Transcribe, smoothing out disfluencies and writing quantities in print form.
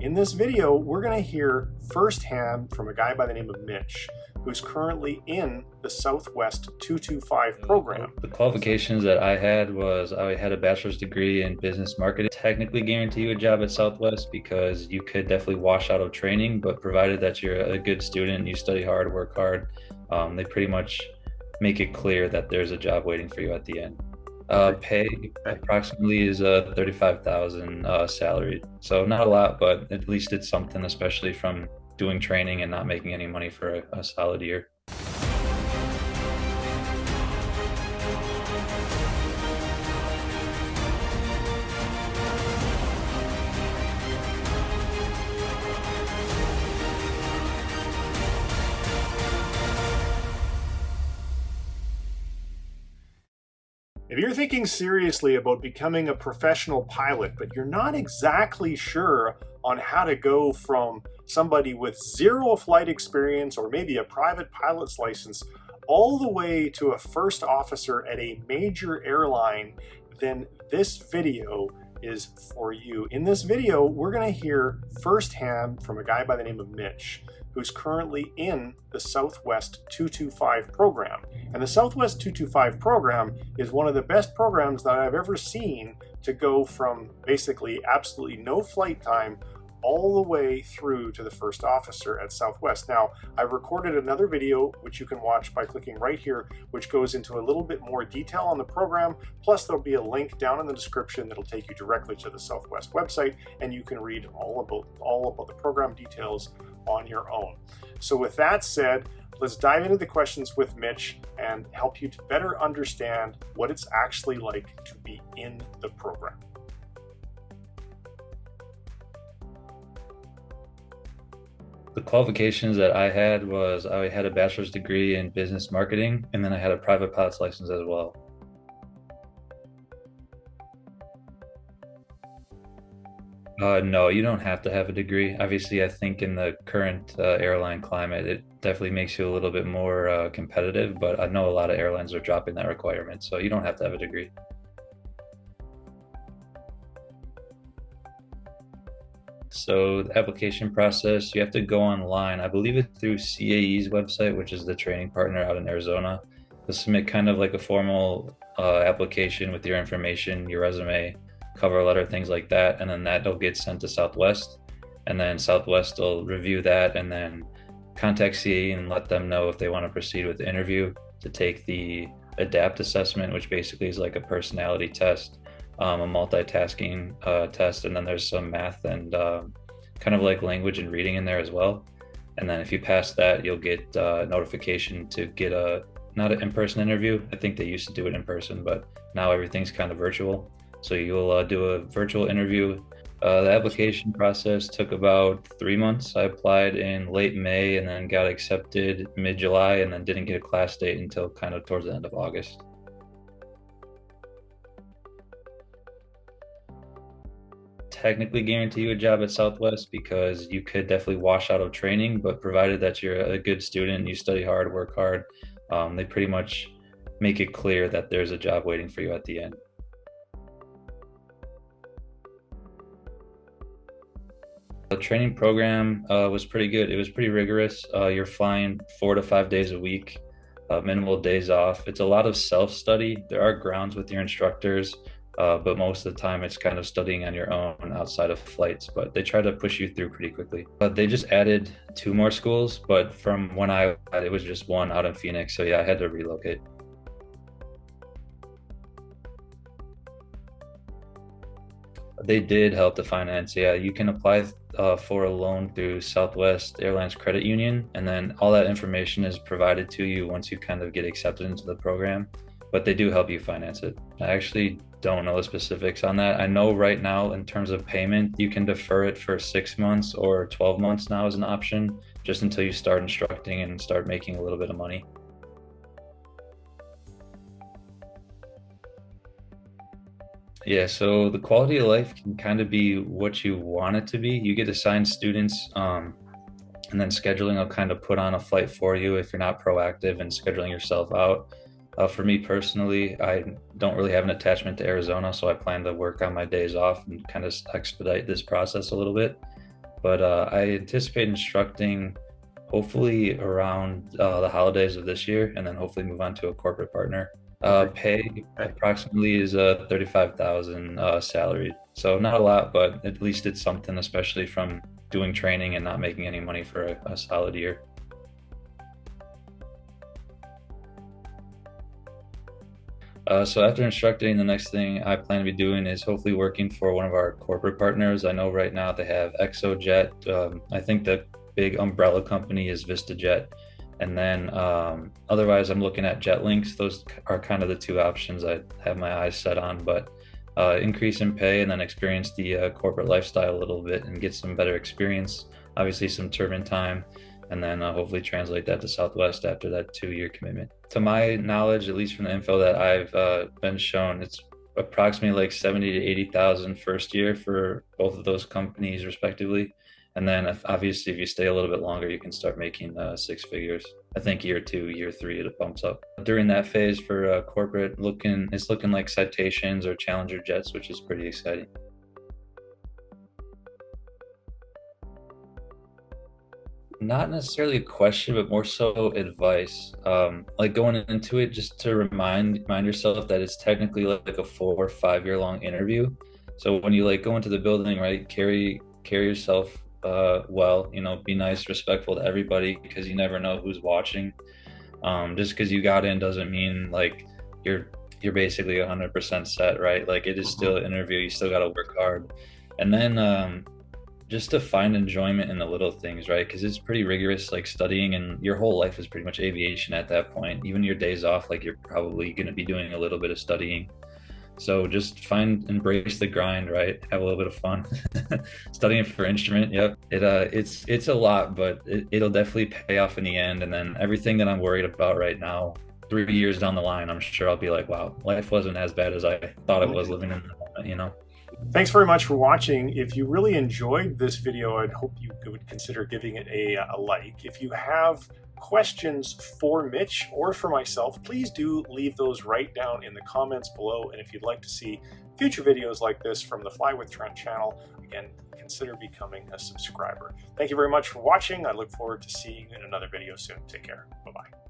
In this video, we're going to hear firsthand from a guy by the name of Mitch, who's currently in the Southwest 225 program. The qualifications that I had was I had a bachelor's degree in business marketing. Technically guarantee you a job at Southwest because you could definitely wash out of training, but provided that you're a good student, you study hard, work hard, they pretty much make it clear that there's a job waiting for you at the end. Pay approximately is 35,000 salary. So not a lot, but at least it's something, especially from doing training and not making any money for a solid year. If you're thinking seriously about becoming a professional pilot, but you're not exactly sure on how to go from somebody with zero flight experience or maybe a private pilot's license all the way to a first officer at a major airline, then this video is for you. In this video, we're going to hear firsthand from a guy by the name of Mitch, who's currently in the Southwest 225 program. And the Southwest 225 program is one of the best programs that I've ever seen to go from basically absolutely no flight time all the way through to the first officer at Southwest. Now, I've recorded another video, which you can watch by clicking right here, which goes into a little bit more detail on the program. Plus, there'll be a link down in the description that'll take you directly to the Southwest website, and you can read all about the program details on your own. So with that said, let's dive into the questions with Mitch and help you to better understand what it's actually like to be in the program. The qualifications that I had was I had a bachelor's degree in business marketing, and then I had a private pilot's license as well. No, you don't have to have a degree. Obviously, I think in the current airline climate, it definitely makes you a little bit more competitive, but I know a lot of airlines are dropping that requirement, so you don't have to have a degree. So the application process, you have to go online. I believe it's through CAE's website, which is the training partner out in Arizona. You'll submit kind of like a formal application with your information, your resume, cover letter, things like that, and then that'll get sent to Southwest, and then Southwest will review that and then contact CAE and let them know if they want to proceed with the interview to take the ADAPT assessment, which basically is like a personality test, a multitasking test, and then there's some math and kind of like language and reading in there as well. And then if you pass that, you'll get notification to get not an in-person interview. I think they used to do it in person, but now everything's kind of virtual. So you'll do a virtual interview. The application process took about 3 months. I applied in late May and then got accepted mid-July, and then didn't get a class date until kind of towards the end of August. Technically guarantee you a job at Southwest because you could definitely wash out of training, but provided that you're a good student, you study hard, work hard, they pretty much make it clear that there's a job waiting for you at the end. The training program was pretty good. It was pretty rigorous. You're flying 4 to 5 days a week, minimal days off. It's a lot of self-study. There are grounds with your instructors, but most of the time it's kind of studying on your own outside of flights, but they try to push you through pretty quickly. But they just added 2 more schools, but from when it was just one out in Phoenix. So yeah, I had to relocate. They did help the finance. Yeah, you can apply for a loan through Southwest Airlines Credit Union, and then all that information is provided to you once you kind of get accepted into the program, but they do help you finance it. I actually don't know the specifics on that. I know right now in terms of payment, you can defer it for 6 months or 12 months now as an option, just until you start instructing and start making a little bit of money. Yeah, so the quality of life can kind of be what you want it to be. You get assigned students, and then scheduling will kind of put on a flight for you if you're not proactive and scheduling yourself out. For me personally, I don't really have an attachment to Arizona, so I plan to work on my days off and kind of expedite this process a little bit. But I anticipate instructing hopefully around the holidays of this year, and then hopefully move on to a corporate partner. Okay. Pay approximately is 35,000 salary, so not a lot, but at least it's something, especially from doing training and not making any money for a solid year. So after instructing, the next thing I plan to be doing is hopefully working for one of our corporate partners. I know right now they have ExoJet. I think the big umbrella company is VistaJet. And then otherwise, I'm looking at JetLinks. Those are kind of the two options I have my eyes set on. But increase in pay and then experience the corporate lifestyle a little bit and get some better experience. Obviously, some turbine time, and then hopefully translate that to Southwest after that 2-year commitment. To my knowledge, at least from the info that I've been shown, it's approximately like 70 to 80,000 first year for both of those companies respectively. And then obviously if you stay a little bit longer, you can start making 6 figures. I think year 2, year 3, it bumps up. During that phase for corporate, it's looking like Citations or Challenger jets, which is pretty exciting. Not necessarily a question, but more so advice. Like going into it, just to remind yourself that it's technically like a 4 or 5 year long interview. So when you like go into the building, right, carry yourself well. You know, be nice, respectful to everybody because you never know who's watching. Just because you got in doesn't mean like you're you're basically 100% set, right? Like it is still an interview. You still got to work hard, and then just to find enjoyment in the little things, right? Because it's pretty rigorous, like studying, and your whole life is pretty much aviation at that point. Even your days off, like you're probably going to be doing a little bit of studying. So just embrace the grind, right? Have a little bit of fun. Studying for instrument, yep. It's a lot, but it'll definitely pay off in the end. And then everything that I'm worried about right now, 3 years down the line, I'm sure I'll be like, wow, life wasn't as bad as I thought it was living in the moment, you know? Thanks very much for watching. If you really enjoyed this video, I'd hope you would consider giving it a like. If you have questions for Mitch or for myself, please do leave those right down in the comments below. And if you'd like to see future videos like this from the Fly with Trent channel, again, consider becoming a subscriber. Thank you very much for watching. I look forward to seeing you in another video soon. Take care. Bye-bye.